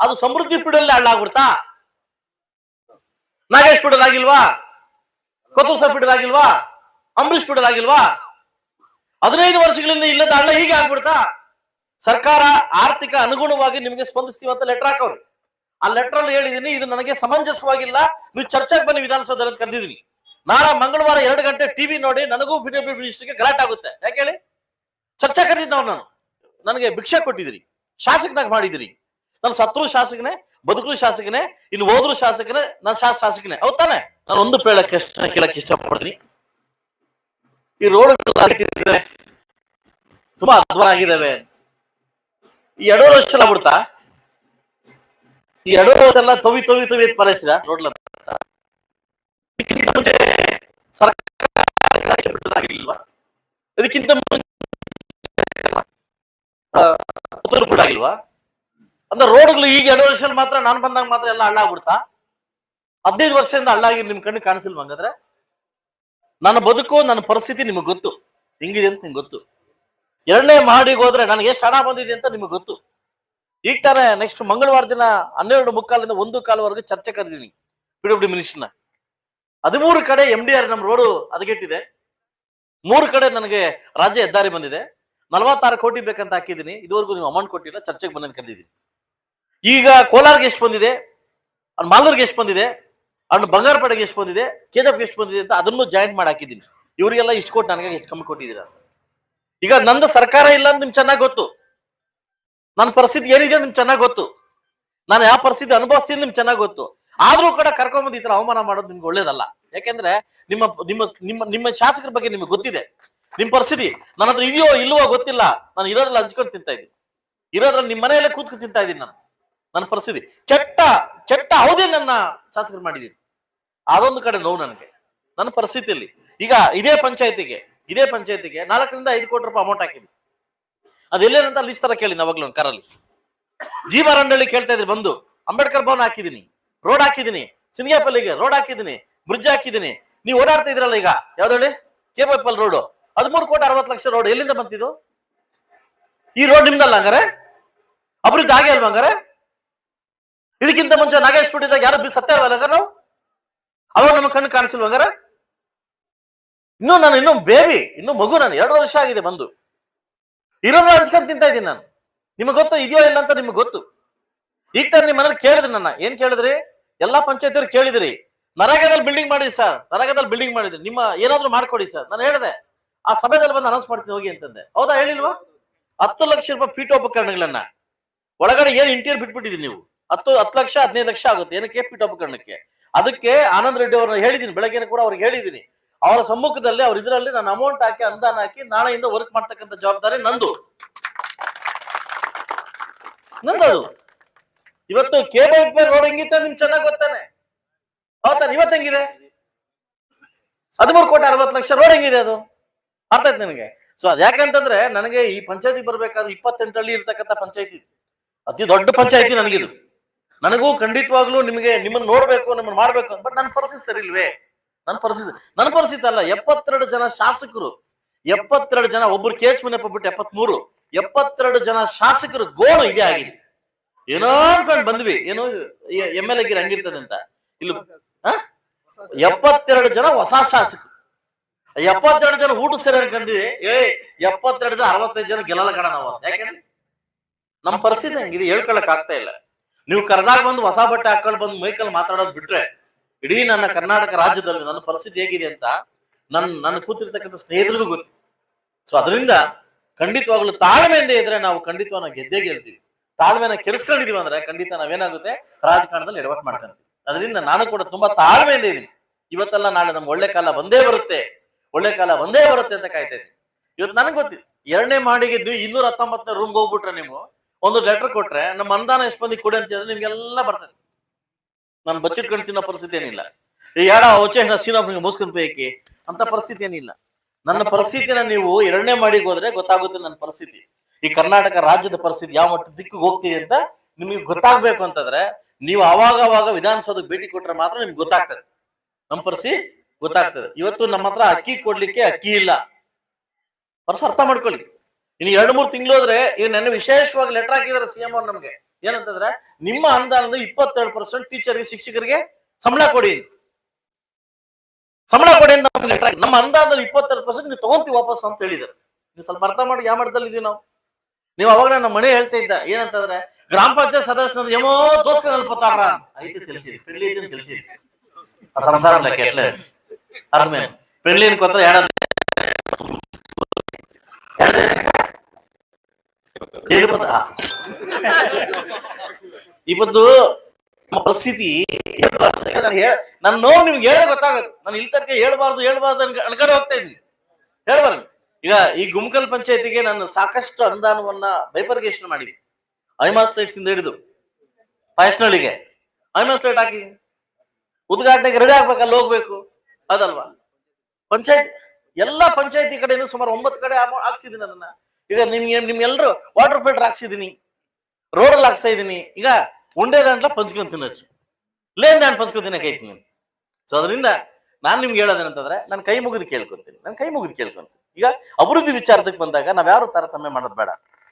ಅದು ಸಮೃದ್ಧಿ ಪೀಡಲ್ಲಿ ಹಳ್ಳಾಗ್ಬಿಡ್ತಾ? ನಾಗೇಶ್ ಪೀಡಲಾಗಿಲ್ವಾ? ಕೊತ್ತೂಸ ಪೀಡಲಾಗಿಲ್ವಾ? ಅಂಬರೀಷ್ ಪೀಡಲಾಗಿಲ್ವಾ? 15 ವರ್ಷಗಳಿಂದ ಇಲ್ಲದ ಹಳ್ಳ ಹೀಗೆ ಆಗ್ಬಿಡ್ತಾ? ಸರ್ಕಾರ ಆರ್ಥಿಕ ಅನುಗುಣವಾಗಿ ನಿಮಗೆ ಸ್ಪಂದಿಸ್ತೀವಿ ಅಂತ ಲೆಟರ್ ಹಾಕವ್ರು. ಆ ಲೆಟರ್ ಅಲ್ಲಿ ಹೇಳಿದೀನಿ, ಇದು ನನಗೆ ಸಮಂಜಸವಾಗಿಲ್ಲ, ನೀವು ಚರ್ಚೆಗೆ ಬನ್ನಿ ವಿಧಾನಸೌಧದಲ್ಲಿ ಕರೆದಿದ್ದೀನಿ. ನಾಳೆ ಮಂಗಳವಾರ 2 ಗಂಟೆ ಟಿವಿ ನೋಡಿ ನನಗೂ ಬಿಜೆಪಿ ಮಿನಿಸ್ಟರ್ಗೆ ಗಲಾಟೆ ಆಗುತ್ತೆ. ಯಾಕೆ ಹೇಳಿ? ಚರ್ಚೆ ಕರೆದಿದ್ದವ್ರು ನಾನು. ನನಗೆ ಭಿಕ್ಷೆ ಕೊಟ್ಟಿದ್ದೀರಿ, ಶಾಸಕನಾಗಿ ಮಾಡಿದಿರಿ. ನಾನು ಸತ್ರು ಶಾಸಕನೇ, ಬದುಕಲು ಶಾಸಕನೇ, ಇನ್ನು ಹೋದ್ರು ಶಾಸಕನೇ, ನಾನು ಶಾಸಕನೇ, ಹೌದ್ ತಾನೆ? ನಾನು ಒಂದು ಕೇಳಕ್ಕೆ ಇಷ್ಟಪಡ್ತೀನಿ. ಈ ರೋಡ್ಗಳು ತುಂಬಾ ಅಧ್ವಾನ ಆಗಿದ್ದಾವೆ. ಈ 2 ವರ್ಷ ಆಗ್ಬಿಡ್ತಾ? ಈ 2 ವರ್ಷ ಎಲ್ಲ ತೊವಿ ಪರಿಸ್ತೀರ ರೋಡ್ಲ? ಇದಕ್ಕಿಂತ ಬಿಡಾಗಿಲ್ವಾ? ಅಂದ್ರೆ ರೋಡ್ಗಳು ಈಗ 2 ವರ್ಷದಲ್ಲಿ ಮಾತ್ರ, ನಾನು ಬಂದಾಗ ಮಾತ್ರ ಎಲ್ಲ ಹಳ್ಳ ಆಗ್ಬಿಡ್ತಾ? 15 ವರ್ಷದಿಂದ ಹಳ್ಳ ಆಗಿ ನಿಮ್ ಕಣ್ಣು ಕಾಣಿಸಿಲ್ವ? ಹಂಗಾದ್ರೆ ನನ್ನ ಬದುಕು, ನನ್ನ ಪರಿಸ್ಥಿತಿ ನಿಮಗ್ ಗೊತ್ತು, ಹಿಂಗಿದೆ ಅಂತ ನಿಮ್ಗೆ ಗೊತ್ತು. 2ನೇ ಮಹಡಿಗೆ ಹೋದ್ರೆ ನನಗೆ ಎಷ್ಟು ಹಣ ಬಂದಿದೆ ಅಂತ ನಿಮ್ಗೆ ಗೊತ್ತು. ಈಗ ತಾನೇ ನೆಕ್ಸ್ಟ್ ಮಂಗಳವಾರ ದಿನ 12:45 1 ಚರ್ಚೆ ಕರೆದಿದ್ದೀನಿ PWD ಮಿನಿಸ್ಟರ್ನ. 13 ಕಡೆ MDR ನಮ್ಮ ರೋಡು ಹದಗೆಟ್ಟಿದೆ. 3 ಕಡೆ ನನಗೆ ರಾಜ್ಯ ಹೆದ್ದಾರಿ ಬಂದಿದೆ. 46 ಕೋಟಿ ಬೇಕಂತ ಹಾಕಿದ್ದೀನಿ. ಇದುವರೆಗೂ ನೀವು ಅಮೌಂಟ್ ಕೊಟ್ಟಿಲ್ಲ, ಚರ್ಚೆಗೆ ಬಂದ ಕರೆದಿದ್ದೀನಿ. ಈಗ ಕೋಲಾರ್ಗೆ ಎಷ್ಟು ಬಂದಿದೆ, ಮಾಲೂರ್ಗೆ ಎಷ್ಟು ಬಂದಿದೆ, ಅವ್ನು ಬಂಗಾರಪೇಟೆಗೆ ಎಷ್ಟು ಬಂದಿದೆ, KJP ಎಷ್ಟು ಬಂದಿದೆ ಅಂತ ಅದನ್ನು ಜಾಯಿಂಟ್ ಮಾಡಿ ಹಾಕಿದ್ದೀನಿ. ಇವರಿಗೆಲ್ಲ ಇಷ್ಟು ಕೊಟ್ಟು ನನಗೆ ಎಷ್ಟು ಕಮ್ಮಿ ಕೊಟ್ಟಿದ್ದೀರಾ? ಈಗ ನಂದು ಸರ್ಕಾರ ಇಲ್ಲ ಅಂತ ನಿಮ್ಗೆ ಚೆನ್ನಾಗಿ ಗೊತ್ತು. ನನ್ನ ಪರಿಸ್ಥಿತಿ ಏನಿದೆ ನಿಮ್ಗೆ ಚೆನ್ನಾಗಿ ಗೊತ್ತು. ನಾನು ಯಾವ ಪರಿಸ್ಥಿತಿ ಅನುಭವಿಸ್ತೀನಿ ನಿಮ್ಗೆ ಚೆನ್ನಾಗಿ ಗೊತ್ತು. ಆದ್ರೂ ಕೂಡ ಕರ್ಕೊಂಬಂದು ಈ ತರ ಅವಮಾನ ಮಾಡೋದು ನಿಮ್ಗೆ ಒಳ್ಳೇದಲ್ಲ. ಯಾಕೆಂದ್ರೆ ನಿಮ್ಮ ನಿಮ್ಮ ನಿಮ್ಮ ನಿಮ್ಮ ಶಾಸಕರ ಬಗ್ಗೆ ನಿಮ್ಗೆ ಗೊತ್ತಿದೆ. ನಿಮ್ ಪರಿಸ್ಥಿತಿ ನನ್ನ ಹತ್ರ ಇದೆಯೋ ಇಲ್ವೋ ಗೊತ್ತಿಲ್ಲ. ನಾನು ಇರೋದ್ರಲ್ಲಿ ಹಂಚ್ಕೊಂಡು ತಿಂತಾ ಇದ್ದೀನಿ, ಇರೋದ್ರಲ್ಲಿ ನಿಮ್ಮ ಮನೆಯಲ್ಲೇ ಕೂತ್ಕೊಂಡು ತಿಂತಾ ಇದ್ದೀನಿ. ನನ್ನ ಪರಿಸ್ಥಿತಿ ಕೆಟ್ಟ ಅವಧಿ ನನ್ನ ಶಾಸಕರು ಮಾಡಿದ್ದೀನಿ. ಅದೊಂದು ಕಡೆ ನೋವು ನನಗೆ. ನನ್ನ ಪರಿಸ್ಥಿತಿಯಲ್ಲಿ ಈಗ ಇದೇ ಪಂಚಾಯತಿಗೆ 4 ರಿಂದ 5 ಕೋಟಿ ರೂಪಾಯಿ ಅಮೌಂಟ್ ಹಾಕಿದ್ವಿ. ಅದೆಲ್ಲೇನಂತ ಲಿಸ್ಟ್ ತರ ಕೇಳಿ ನಾವಾಗ್ಲೂ ಕಾರಲ್ಲಿ ಜೀಬಾರಂಡಳ್ಳಿ ಕೇಳ್ತಾ ಇದ್ರಿ ಬಂದು. ಅಂಬೇಡ್ಕರ್ ಭವನ ಹಾಕಿದ್ದೀನಿ, ರೋಡ್ ಹಾಕಿದ್ದೀನಿ, ಸಿಂಗೇಪಲ್ಲಿಗೆ ರೋಡ್ ಹಾಕಿದ್ದೀನಿ, ಬ್ರಿಡ್ಜ್ ಹಾಕಿದ್ದೀನಿ. ನೀವು ಓಡಾಡ್ತಾ ಇದ್ರಲ್ಲ ಈಗ ಯಾವ್ದು ಹೇಳಿ, KBPL ರೋಡ್ 13,60,00,000 ರೋಡ್ ಎಲ್ಲಿಂದ ಬಂತಿದ್ದು? ಈ ರೋಡ್ ನಿಮ್ದಲ್ಲ ಹಂಗಾರೆ? ಅಭಿವೃದ್ಧಿ ಆಗೇ ಅಲ್ವಾ ಹಂಗಾರೆ? ಇದಕ್ಕಿಂತ ಮುಂಚೆ ನಾಗೇಶ್ ಪುಟ್ಟಿದಾಗ ಯಾರು ಸತ್ಯ ಅಲ್ವಲ್ಲ ಹಂಗಾರೆ? ನಾವು ಅವಾಗ ನಮ್ಮ ಕಣ್ಣು ಕಾಣಿಸಿಲ್ವ ಹಂಗಾರೆ? ಇನ್ನೂ ಬೇಬಿ, ಇನ್ನೂ ಮಗು. ನಾನು 2 ವರ್ಷ ಆಗಿದೆ ಬಂದು. ಇರೋದ್ರ ಹಂಚ್ಕೊಂಡು ತಿಂತಾ ಇದ್ದೀನಿ ನಾನು. ನಿಮ್ಗೆ ಗೊತ್ತು ಇದೆಯೋ ಇಲ್ಲ ಅಂತ ನಿಮ್ಗೆ ಗೊತ್ತು. ಈಗ ತರ ನಿಮ್ಮ ಮನೇಲಿ ಕೇಳಿದ್ರಿ, ನನ್ನ ಏನ್ ಕೇಳಿದ್ರಿ? ಎಲ್ಲಾ ಪಂಚಾಯತ್ ಕೇಳಿದ್ರಿ, ನರೇಗಾದಲ್ಲಿ ಬಿಲ್ಡಿಂಗ್ ಮಾಡಿ ಸರ್, ನರೇಗಾದಲ್ಲಿ ಬಿಲ್ಡಿಂಗ್ ಮಾಡಿದ್ರಿ, ನಿಮ್ಮ ಏನಾದ್ರು ಮಾಡ್ಕೊಡಿ ಸರ್. ನಾನು ಹೇಳಿದೆ ಆ ಸಭೆದಲ್ಲಿ ಬಂದು ಅನೌನ್ಸ್ ಮಾಡ್ತೀನಿ ಹೋಗಿ ಅಂತಂದೆ. ಹೌದಾ? ಹೇಳಿಲ್ವಾ? 10 ಲಕ್ಷ ರೂಪಾಯಿ ಪೀಠೋಪಕರಣಗಳನ್ನ ಒಳಗಡೆ ಏನು ಇಂಟೀರಿಯರ್ ಬಿಟ್ಬಿಟ್ಟಿದೀನಿ ನೀವು. 10 ಲಕ್ಷ 15 ಲಕ್ಷ ಆಗುತ್ತೆ. ಏನಕ್ಕೆ? ಪೀಠೋಪಕರಣಕ್ಕೆ. ಅದಕ್ಕೆ ಆನಂದ್ ರೆಡ್ಡಿ ಅವ್ರನ್ನ ಹೇಳಿದೀನಿ, ಬೆಳಗ್ಗೆ ಕೂಡ ಅವ್ರಿಗೆ ಹೇಳಿದೀನಿ. ಅವರ ಸಮ್ಮುಖದಲ್ಲಿ ಅವ್ರ ಇದರಲ್ಲಿ ನಾನು ಅಮೌಂಟ್ ಹಾಕಿ, ಅನುದಾನ ಹಾಕಿ ನಾಳೆಯಿಂದ ವರ್ಕ್ ಮಾಡ್ತಕ್ಕಂಥ ಜವಾಬ್ದಾರಿ ನಂದು. ಅದು ಇವತ್ತು KBP ರೋಡ್ ಹೆಂಗಿತ್ತ ನಿಮ್ಗೆ ಚೆನ್ನಾಗಿ ಗೊತ್ತಾನೆ. ಹೌದಾ? ಇವತ್ತು ಹೆಂಗಿದೆ? 13,60,00,000 ರೋಡ್ ಹೆಂಗಿದೆ? ಅದು ಅರ್ಥ ಆಯ್ತು ನನಗೆ. ಸೊ ಅದ್ ಯಾಕಂತಂದ್ರೆ ನನಗೆ ಈ ಪಂಚಾಯತಿ ಬರ್ಬೇಕಾದ್ರೆ 28 ಹಳ್ಳಿ ಇರ್ತಕ್ಕಂಥ ಪಂಚಾಯತಿ, ಅತಿ ದೊಡ್ಡ ಪಂಚಾಯತಿ ನನಗಿದು. ನನಗೂ ಖಂಡಿತವಾಗ್ಲೂ ನಿಮ್ಮನ್ನ ನೋಡ್ಬೇಕು, ನಿಮ್ಮನ್ನ ಮಾಡ್ಬೇಕು. ಬಟ್ ನನ್ನ ಪರಿಸ್ಥಿತಿ ಸರಿ ಇಲ್ವೇ? ನನ್ನ ಪರಿಸ್ಥಿತಿ ಅಲ್ಲ. 72 ಜನ ಶಾಸಕರು, 72 ಜನ, ಒಬ್ರು KH ಮುನಿಯಪ್ಪ ಬಿಟ್ಟು 73, 72 ಜನ ಶಾಸಕರು ಗೋಳು ಇದೇ ಆಗಿದೆ. ಏನೋ ಅನ್ಕೊಂಡು ಬಂದ್ವಿ, ಏನೋ MLA ಗಿರಿ ಹಂಗಿರ್ತದೆ ಅಂತ. ಇಲ್ಲಿ 72 ಜನ ಹೊಸ ಶಾಸಕರು, 72 ಜನ ಊಟ ಸೇರಿ ಅನ್ಕೊಂಡ್ವಿ. 72 65 ಜನ ಗೆಲ್ಲಲ್ಲ ಕಣ ನಾವು. ಯಾಕಂದ್ರೆ ನಮ್ಮ ಪರಿಸ್ಥಿತಿ ಹಂಗಿದೆ, ಹೇಳ್ಕೊಳಕ್ ಆಗ್ತಾ ಇಲ್ಲ. ನೀವು ಕರೆದಾಗ ಬಂದು ಹೊಸ ಬಟ್ಟೆ ಹಾಕೊಂಡು ಬಂದು ಮೈಕಲ್ ಮಾತಾಡೋದು ಬಿಟ್ರೆ, ಇಡೀ ನನ್ನ ಕರ್ನಾಟಕ ರಾಜ್ಯದಲ್ಲಿ ನನ್ನ ಪರಿಸ್ಥಿತಿ ಹೇಗಿದೆ ಅಂತ ನನ್ನ ಕೂತಿರ್ತಕ್ಕಂಥ ಸ್ನೇಹಿತರಿಗೂ ಗೊತ್ತು. ಸೊ ಅದರಿಂದ ಖಂಡಿತವಾಗ್ಲೂ ತಾಳ್ಮೆಯಿಂದ ಇದ್ರೆ ನಾವು ಖಂಡಿತವಾಗಿ ನಾವು ಗೆದ್ದೇ ಗೆಲ್ತೀವಿ. ತಾಳ್ಮೆನ ಕೆಡಿಸ್ಕೊಂಡಿದೀವಿ ಅಂದ್ರೆ ಖಂಡಿತ ನಾವೇನಾಗುತ್ತೆ, ರಾಜಕಾರಣದಲ್ಲಿ ಎಡವಟ್ಟು ಮಾಡ್ಕೊಂತೀವಿ. ಅದರಿಂದ ನಾನು ಕೂಡ ತುಂಬಾ ತಾಳ್ಮೆಯಿಂದ ಇದ್ದೀನಿ. ಇವತ್ತೆಲ್ಲ ನಾಳೆ ನಮ್ಗೆ ಒಳ್ಳೆ ಕಾಲ ಬಂದೇ ಬರುತ್ತೆ ಅಂತ ಕಾಯ್ತಾ ಇದ್ದೀನಿ. ಇವತ್ತು ನನಗೆ ಗೊತ್ತಿದೆ, 2ನೇ ಮಹಡಿಗೆ 219ನೇ ರೂಮ್ಗೆ ಹೋಗ್ಬಿಟ್ರೆ ನೀವು ಒಂದು ಲೆಟರ್ ಕೊಟ್ರೆ ನಮ್ಮ ಅನುದಾನ ಎಷ್ಟು ಮಂದಿ ಕೊಡಿ ಅಂತ ಹೇಳಿದ್ರೆ ನಿಮ್ಗೆಲ್ಲ ಬರ್ತದೆ. ನಾನು ಬಚ್ಚಿಟ್ಕೊಂಡು ತಿನ್ನೋ ಪರಿಸ್ಥಿತಿ ಏನಿಲ್ಲ. ಯಾಡ ಹೊಚ್ಚೆ ಸೀನೋಫ್ರಿಗೆ ಮೋಸ್ಕೊಂಡು ಬೇಕಿ ಅಂತ ಪರಿಸ್ಥಿತಿ ಏನಿಲ್ಲ. ನನ್ನ ಪರಿಸ್ಥಿತಿನ ನೀವು 2ನೇ ಮಹಡಿಗೆ ಹೋದ್ರೆ ಗೊತ್ತಾಗುತ್ತೆ ನನ್ನ ಪರಿಸ್ಥಿತಿ. ಈ ಕರ್ನಾಟಕ ರಾಜ್ಯದ ಪರಿಸ್ಥಿತಿ ಯಾವ ಮಟ್ಟ ದಿಕ್ಕಿಗೆ ಹೋಗ್ತಿದೆ ಅಂತ ನಿಮಗೆ ಗೊತ್ತಾಗ್ಬೇಕು ಅಂತಂದ್ರೆ ನೀವು ಅವಾಗ ವಿಧಾನಸೌಧಕ್ಕೆ ಭೇಟಿ ಕೊಟ್ರೆ ಮಾತ್ರ ನಿಮ್ಗೆ ಗೊತ್ತಾಗ್ತದೆ, ನಮ್ಮ ಪರಿಸ್ಥಿತಿ ಗೊತ್ತಾಗ್ತದೆ. ಇವತ್ತು ನಮ್ಮ ಹತ್ರ ಅಕ್ಕಿ ಕೊಡ್ಲಿಕ್ಕೆ ಅಕ್ಕಿ ಇಲ್ಲ, ವರ್ಷ ಅರ್ಥ ಮಾಡ್ಕೊಳ್ಳಿ. ಇನ್ನು 2-3 ತಿಂಗಳು ಹೋದ್ರೆ ಈಗ ನನ್ನ ವಿಶೇಷವಾಗಿ ಲೆಟರ್ ಹಾಕಿದಾರೆ CM ಅವ್ರು ನಮ್ಗೆ. ಏನಂತಂದ್ರೆ ನಿಮ್ಮ ಅನುದಾನದ 22% ಟೀಚರ್ಗೆ ಶಿಕ್ಷಕರಿಗೆ ಸಂಬಳ ಕೊಡಿ ಅಂತ ನಮ್ಗೆ ಲೆಟರ್. ನಮ್ಮ ಅನುದಾನದ 22% ನೀವು ತಗೊಂತೀವಿ ವಾಪಸ್ ಅಂತ ಹೇಳಿದ್ದಾರೆ. ನೀವು ಸ್ವಲ್ಪ ಅರ್ಥ ಮಾಡಿ ಯಾವ ಮಟ್ಟದಲ್ಲಿ ಇದೀವಿ ನಾವು. ನೀವು ಅವಾಗ ನಮ್ಮ ಮನೆ ಹೇಳ್ತಾ ಇದ್ದ ಏನಂತಂದ್ರೆ ಗ್ರಾಮ ಪಂಚಾಯತ್ ಸದಸ್ಯನ ಏಮೋ ದೋಸ್ತ ನಲ್ಪತ್ತಾರ ಐತಿ ತಿಳಿಸಿದ್ರಿ ಫ್ರೆಂಡ್ಲಿ ಐತಿ ತಿಳಿಸಿದ್ರಿ ಸಂಸಾರ ಕೆಟ್ಲೆ ಅದ್ಮೇಲೆ ಫ್ರೆಂಡ್ಲಿ ಅನ್ಕೋತ ಇವತ್ತು ನಮ್ಮ ಪರಿಸ್ಥಿತಿ ನಾನು ನೋವು ನಿಮ್ಗೆ ಹೇಳ ಗೊತ್ತಾಗತ್ತೆ. ನಾನು ಇಲ್ಲಿ ತನಕ ಹೇಳ್ಬಾರ್ದು ಅನ್ಕಡೆ ಹೋಗ್ತಾ ಇದ್ದೀನಿ, ಹೇಳ್ಬಾರ್ದು. ಈಗ ಈ ಗುಮ್ಕಲ್ ಪಂಚಾಯತಿಗೆ ನಾನು ಸಾಕಷ್ಟು ಅನುದಾನವನ್ನ ಬೈಪರ್ಗೇಷನ್ ಮಾಡಿದ್ವಿ. ಐಮಾಸ್ ಲೈಟ್ಸ್ ಇಂದ ಹಿಡಿದು ಫೈಸ್ನಳ್ಳಿಗೆ ಐಮಾಸ್ ಲೈಟ್ ಹಾಕಿ ಉದ್ಘಾಟನೆಗೆ ರೆಡಿ ಆಗ್ಬೇಕಲ್ಲ ಹೋಗ್ಬೇಕು ಅದಲ್ವಾ. ಪಂಚಾಯತ್ ಎಲ್ಲಾ ಪಂಚಾಯತಿ ಕಡೆಯಿಂದ ಸುಮಾರು 9 ಕಡೆ ಹಾಕ್ಸಿದೀನಿ ಅದನ್ನ. ಈಗ ನಿಮ್ಗೆಲ್ರು ವಾಟರ್ ಫಿಲ್ಟರ್ ಹಾಕ್ಸಿದೀನಿ, ರೋಡಲ್ಲಿ ಹಾಕ್ಸ್ತಾ ಇದೀನಿ. ಈಗ ಉಂಡೆದಂಟ್ಲ ಪಂಚ್ಕೊಂತೀನಿ ಹಚ್ಚು ಲೇನ್ ನಾನು ಪಂಚ್ಕೊತೀನಿ ಕೈತೀನಿ. ಸೊ ಅದರಿಂದ ನಾನ್ ನಿಮ್ಗೆ ಹೇಳೋದೇನಂತಂದ್ರೆ ನಾನು ಕೈ ಮುಗಿದು ಕೇಳ್ಕೊಂತೀನಿ. ಈಗ ಅಭಿವೃದ್ಧಿ ವಿಚಾರಕ್ಕೆ ಬಂದಾಗ ನಾವ್ ಯಾರು ತಾರತಮ್ಯ ಮಾಡೋದು ಬೇಡ.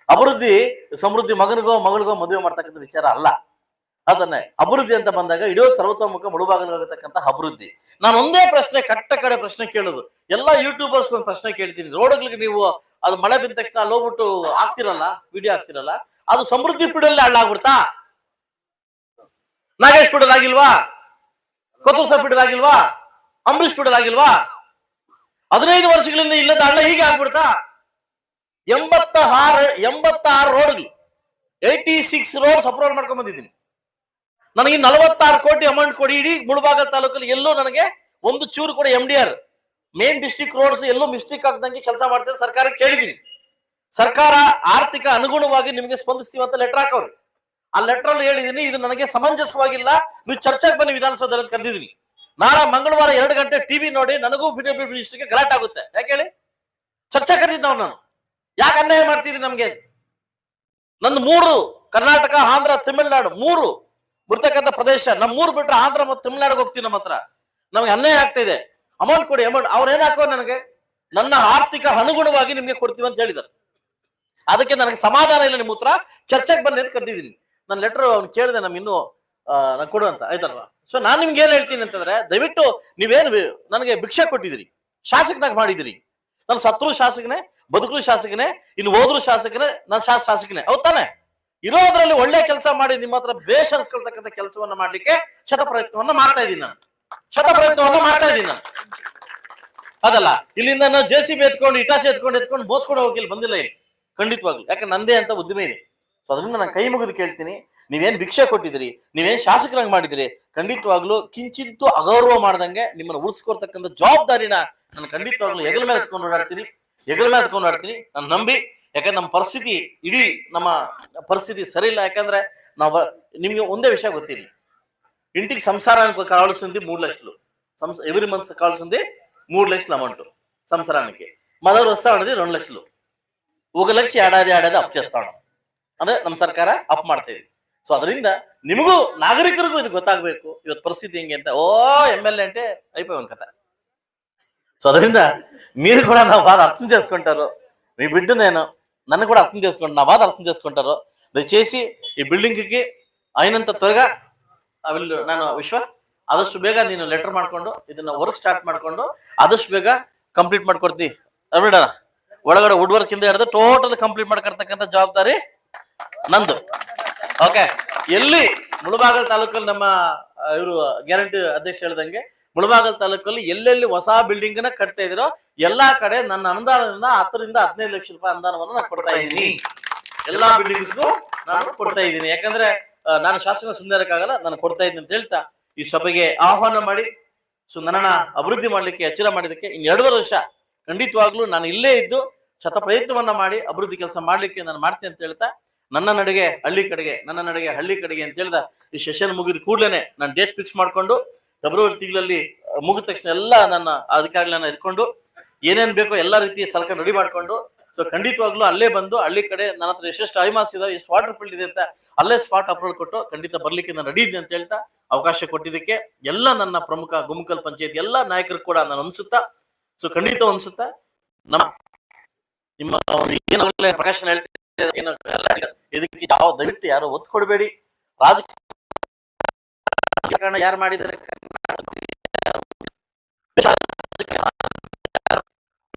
ಅಭಿವೃದ್ಧಿ ಸಮೃದ್ಧಿ ಮಗನಿಗೋ ಮಗಳಿಗೋ ಮದುವೆ ಮಾಡ್ತಕ್ಕಂಥ ವಿಚಾರ ಅಲ್ಲ. ಅದನ್ನೇ ಅಭಿವೃದ್ಧಿ ಅಂತ ಬಂದಾಗ ಇಡೀ ಸರ್ವತೋಮುಖ ಮುಳುಬಾಗಲಾಗತಕ್ಕಂಥ ಅಭಿವೃದ್ಧಿ. ನಾನು ಒಂದೇ ಪ್ರಶ್ನೆ ಕಟ್ಟ ಕಡೆ ಪ್ರಶ್ನೆ ಕೇಳೋದು, ಎಲ್ಲಾ ಯೂಟ್ಯೂಬರ್ಸ್ ಒಂದು ಪ್ರಶ್ನೆ ಕೇಳ್ತೀನಿ. ರೋಡ್ಗಳಿಗೆ ನೀವು ಅದು ಮಳೆ ಬಿದ್ದ ತಕ್ಷಣ ಅಲ್ಲಿ ಹೋಗ್ಬಿಟ್ಟು ಹಾಕ್ತಿರಲ್ಲ, ವಿಡಿಯೋ ಹಾಕ್ತಿರಲ್ಲ, ಅದು ಸಮೃದ್ಧಿ ಪೀಡಲ್ಲಿ ಹಳ್ಳಾಗ್ಬಿಡ್ತಾ? ನಾಗೇಶ್ ಪೀಡಲ್ ಆಗಿಲ್ವಾ? ಕೊತ್ತೂಸ ಪೀಡಲ್ ಆಗಿಲ್ವಾ? ಅಂಬರೀಶ್ ಪೀಡಲ್ ಆಗಿಲ್ವಾ? 15 ವರ್ಷಗಳಿಂದ ಇಲ್ಲದ ಹಳ್ಳ ಹೀಗೆ ಆಗ್ಬಿಡ್ತಾ? 86 ರೋಡ್ಗಳು 86 ರೋಡ್ಸ್ ಅಪ್ರೂವಲ್ ಮಾಡ್ಕೊಂಡ್ ಬಂದಿದ್ದೀನಿ. ನನಗೆ 46 ಕೋಟಿ ಅಮೌಂಟ್ ಕೊಡಿ, ಇಡೀ ಮುಳಬಾಗಲ್ ತಾಲೂಕಲ್ಲಿ ಎಲ್ಲೂ ನನಗೆ ಒಂದು ಚೂರು ಕೂಡ MDR ಮೇನ್ ಡಿಸ್ಟ್ರಿಕ್ಟ್ ರೋಡ್ಸ್ ಎಲ್ಲೂ ಮಿಸ್ಟೇಕ್ ಆಗದಂಗೆ ಕೆಲಸ ಮಾಡ್ತಾರೆ. ಸರ್ಕಾರ ಕೇಳಿದೀನಿ, ಸರ್ಕಾರ ಆರ್ಥಿಕ ಅನುಗುಣವಾಗಿ ನಿಮಗೆ ಸ್ಪಂದಿಸ್ತೀವಿ ಅಂತ ಲೆಟರ್ ಹಾಕವ್ರು. ಆ ಲೆಟರ್ ಅಲ್ಲಿ ಹೇಳಿದೀನಿ ಇದು ನನಗೆ ಸಮಂಜಸವಾಗಿಲ್ಲ, ನೀವು ಚರ್ಚೆಗೆ ಬನ್ನಿ ವಿಧಾನಸೌಧದಲ್ಲಿ ಕರೆದಿದ್ದೀನಿ. ನಾಳೆ ಮಂಗಳವಾರ 2 ಗಂಟೆ ಟಿವಿ ನೋಡಿ ನನಗೂ ಬಿಜೆಪಿ ಮಿನಿಸ್ಟರ್ಗೆ ಗಲಾಟೆ ಆಗುತ್ತೆ. ಯಾಕೆ ಹೇಳಿ? ಚರ್ಚೆ ಕರೆದಿದ್ದವ್ ನಾನು. ಯಾಕೆ ಅನ್ಯಾಯ ಮಾಡ್ತಿದ್ದೀನಿ ನಮ್ಗೆ? ನಂದು 3 ಕರ್ನಾಟಕ, ಆಂಧ್ರ, ತಮಿಳುನಾಡು 3 ಬರ್ತಕ್ಕಂಥ ಪ್ರದೇಶ. ನಮ್ಮ 3 ಬಿಟ್ರೆ ಆಂಧ್ರ ಮತ್ತು ತಮಿಳುನಾಡಿಗೆ ಹೋಗ್ತೀನಿ. ನಮ್ಮ ಹತ್ರ ನಮ್ಗೆ ಅನ್ಯಾಯ ಆಗ್ತಾ ಇದೆ, ಅಮೌಂಟ್ ಕೊಡಿ ಅಮೌಂಟ್. ಅವ್ರು ಏನ್ ಹಾಕೋ ನನಗೆ ನನ್ನ ಆರ್ಥಿಕ ಅನುಗುಣವಾಗಿ ನಿಮ್ಗೆ ಕೊಡ್ತೀವಿ ಅಂತ ಹೇಳಿದಾರೆ. ಅದಕ್ಕೆ ನನಗೆ ಸಮಾಧಾನ ಇಲ್ಲ, ನಿಮ್ಮ ಹತ್ರ ಚರ್ಚೆಗೆ ಬಂದು ಅಂತ ಕರೆದಿದ್ದೀನಿ. ನನ್ನ ಲೆಟರ್ ಅವ್ನು ಕೇಳಿದೆ, ನಮ್ ಇನ್ನೂ ನಾನು ಕೊಡು ಅಂತ ಆಯ್ತಲ್ವಾ. ಸೊ ನಾನ್ ನಿಮ್ಗೆ ಏನ್ ಹೇಳ್ತೀನಿ ಅಂತಂದ್ರೆ, ದಯವಿಟ್ಟು ನೀವೇನು ನನಗೆ ಭಿಕ್ಷೆ ಕೊಟ್ಟಿದ್ದೀರಿ, ಶಾಸಕನಾಗಿ ಮಾಡಿದಿರಿ. ನಾನು ಸತ್ರು ಶಾಸಕನೇ, ಬದುಕಲು ಶಾಸಕನೇ, ಇನ್ನು ಹೋದ್ರು ಶಾಸಕನೇ, ನಾನು ಶಾಸಕನೇ, ಹೌದ್ ತಾನೆ? ಇರೋದ್ರಲ್ಲಿ ಒಳ್ಳೆ ಕೆಲಸ ಮಾಡಿ ನಿಮ್ಮ ಹತ್ರ ಬೇಷ್ ಅನ್ಸ್ಕೊಳ್ತಕ್ಕಂಥ ಕೆಲಸವನ್ನ ಮಾಡ್ಲಿಕ್ಕೆ ಶತಪ್ರಯತ್ನವನ್ನ ಮಾಡ್ತಾ ಇದ್ದೀನಿ ನಾನು. ಅದಲ್ಲ ಇಲ್ಲಿಂದ ನಾವು JCB ಎತ್ಕೊಂಡು ಇಟಾಚಿ ಎತ್ಕೊಂಡು ಬೋಸ್ಕೊಂಡು ಹೋಗಿಲ್ಲ, ಬಂದಿಲ್ಲ ಇಲ್ಲಿ ಖಂಡಿತವಾಗ್ಲು. ಯಾಕೆ ನಂದೇ ಅಂತ ಉದ್ದಿಮೆ ಇದೆ. ಸೊ ಅದರಿಂದ ನಾನು ಕೈ ಮುಗಿದು ಕೇಳ್ತೀನಿ, ನೀವೇನ್ ಭಿಕ್ಷೆ ಕೊಟ್ಟಿದ್ರಿ, ನೀವೇನ್ ಶಾಸಕರಾಗಿ ಮಾಡಿದಿರಿ, ಖಂಡಿತವಾಗ್ಲು ಕಿಂಚಿಂತೂ ಅಗೌರವ ಮಾಡ್ದಂಗೆ ನಿಮ್ಮನ್ನ ಉಳಿಸ್ಕೊಡ್ತಕ್ಕಂಥ ಜವಾಬ್ದಾರಿನ ನಾನು ಖಂಡಿತವಾಗ್ಲು ಹೆಗಲ ಮೇಲೆ ಎತ್ಕೊಂಡು ಓಡಾಡ್ತೀನಿ. ನಾನು ನಂಬಿ. ಯಾಕಂದ್ರೆ ನಮ್ಮ ಪರಿಸ್ಥಿತಿ, ಇಡೀ ನಮ್ಮ ಪರಿಸ್ಥಿತಿ ಸರಿ ಇಲ್ಲ. ಯಾಕಂದ್ರೆ ನಾವು ನಿಮ್ಗೆ ಒಂದೇ ವಿಷಯ ಗೊತ್ತಿರಿ, ఇంటికి సంసారానికి కావాల్సింది 3 లక్షలు, ఎవ్రీ మంత్ కావాల్సింది 3 లక్షల అమౌంట్ సంసారానికి. మా దగ్గర వస్తా ఉన్నది 2 లక్షలు. 1 లక్ష ఏడాది అప్ చేస్తాం ಅಂದ್ರೆ ನಮ್ಮ ಸರ್ಕಾರ ಅಪ್ ಮಾಡ್ತಾ ಇದೆ. ಸೊ ಅದರಿಂದ ನಿಮಗೂ ನಾಗರಿಕರಿಗೂ ಇದು ಗೊತ್ತಾಗಬೇಕು ಇವತ್ತು ಪರಿಸ್ಥಿತಿ ಹೆಂಗೆ ಅಂತ. MLA అంటే అయిపోయి కథ. సో ಅದರಿಂದ మీరు కూడా నా బాధ అర్థం చేసుకుంటారు, మీ బిడ్డ నేను నన్ను కూడా అర్థం చేసుకుంటారు, నా బాధ అర్థం చేసుకుంటారు. దయచేసి ఈ బిల్డింగ్కి అయినంత త్వరగా ನಾನು ವಿಶ್ವ ಆದಷ್ಟು ಬೇಗ ನೀನು ಲೆಟರ್ ಮಾಡ್ಕೊಂಡು ಇದನ್ನ ವರ್ಕ್ ಸ್ಟಾರ್ಟ್ ಮಾಡ್ಕೊಂಡು ಆದಷ್ಟು ಬೇಗ ಕಂಪ್ಲೀಟ್ ಮಾಡ್ಕೊಡ್ತಿ. ಅರ್ಬಿಡ ಒಳಗಡೆ ವುಡ್ ವರ್ಕ್ ಇಂದ ಹಿಡಿದು ಟೋಟಲ್ ಕಂಪ್ಲೀಟ್ ಮಾಡ್ಕೊಡ್ತಕ್ಕಂಥ ಜವಾಬ್ದಾರಿ ನಂದು. ಓಕೆ. ಎಲ್ಲಿ ಮುಳಬಾಗಲ್ ತಾಲೂಕಲ್ಲಿ ನಮ್ಮ ಇವರು ಗ್ಯಾರಂಟಿ ಅಧ್ಯಕ್ಷ ಹೇಳ್ದಂಗೆ ಮುಳಬಾಗಲ್ ತಾಲೂಕಲ್ಲಿ ಎಲ್ಲೆಲ್ಲಿ ಹೊಸ ಬಿಲ್ಡಿಂಗ್ ನ ಕಟ್ತಾ ಇದಿರೋ ಎಲ್ಲಾ ಕಡೆ ನನ್ನ ಅನುದಾನದಿಂದ 10 ರಿಂದ 15 ಲಕ್ಷ ರೂಪಾಯಿ ಅನುದಾನವನ್ನು ನಾನು ಕೊಡ್ತಾ ಇದ್ದೀನಿ. ಎಲ್ಲಾ ಬಿಲ್ಡಿಂಗ್ಸ್ಗೂ ನಾನು ಕೊಡ್ತಾ ಇದ್ದೀನಿ. ಯಾಕಂದ್ರೆ ನಾನು ಶಾಸನ ಸುಂದರಕ್ಕಾಗಲ್ಲ, ನಾನು ಕೊಡ್ತಾ ಇದ್ದೀನಿ ಅಂತ ಹೇಳ್ತಾ ಈ ಸಭೆಗೆ ಆಹ್ವಾನ ಮಾಡಿ ಸೊ ನನ್ನ ಅಭಿವೃದ್ಧಿ ಮಾಡ್ಲಿಕ್ಕೆ ಎಚ್ಚರ ಮಾಡಿದಕ್ಕೆ ಇನ್ನು 2 ವರ್ಷ ಖಂಡಿತವಾಗ್ಲೂ ನಾನು ಇಲ್ಲೇ ಇದ್ದು ಶತ ಪ್ರಯತ್ನವನ್ನ ಮಾಡಿ ಅಭಿವೃದ್ಧಿ ಕೆಲಸ ಮಾಡ್ಲಿಕ್ಕೆ ನಾನು ಮಾಡ್ತೀನಿ ಅಂತ ಹೇಳ್ತಾ ನನ್ನ ನಡೆಗೆ ಹಳ್ಳಿ ಕಡೆಗೆ ಅಂತ ಹೇಳ್ದ ಈ ಸೆಷನ್ ಮುಗಿದ ಕೂಡಲೇ ನಾನು ಡೇಟ್ ಫಿಕ್ಸ್ ಮಾಡ್ಕೊಂಡು ಫೆಬ್ರವರಿ ತಿಂಗಳಲ್ಲಿ ಮುಗಿದ ತಕ್ಷಣ ಎಲ್ಲ ನನ್ನ ಅಧಿಕಾರಿಗಳನ್ನ ಇಟ್ಕೊಂಡು ಏನೇನ್ ಬೇಕೋ ಎಲ್ಲಾ ರೀತಿಯ ಸಲಕರಣೆ ರೆಡಿ ಮಾಡ್ಕೊಂಡು ಸೊ ಖಂಡಿತವಾಗ್ಲೂ ಅಲ್ಲೇ ಬಂದು ಹಳ್ಳಿ ಕಡೆ ನನ್ನ ಹತ್ರ ಎಷ್ಟು ಐಮಾಸ್ ಇದಾವೆ, ಎಷ್ಟು ವಾಟರ್ ಫೀಲ್ಡ್ ಇದೆ ಅಂತ ಅಲ್ಲೇ ಸ್ಪಾಟ್ ಅಪ್ರೂವಲ್ ಕೊಟ್ಟು ಖಂಡಿತ ಬರ್ಲಿಕ್ಕೆ ನಾನು ರೆಡಿ ಇದ್ದೀನಿ ಅಂತ ಹೇಳ್ತಾ ಅವಕಾಶ ಕೊಟ್ಟಿದ್ದಕ್ಕೆ ಎಲ್ಲ ನನ್ನ ಪ್ರಮುಖ ಗುಮ್ಮಕಲ್ ಪಂಚಾಯತ್ ಎಲ್ಲ ನಾಯಕರು ಕೂಡ ನಾನು ಅನ್ಸುತ್ತಾ ಸೊ ಖಂಡಿತ ಅನ್ಸುತ್ತಾ ನಿಮ್ಮ ಏನು ಪ್ರಕಾಶನ ಹೇಳ್ತೀನಿ ಇದಕ್ಕೆ ಯಾವ ದಯವಿಟ್ಟು ಯಾರು ಒತ್ತು ಕೊಡಬೇಡಿ. ರಾಜಕಾರಣ ಯಾರು ಮಾಡಿದ್ದಾರೆ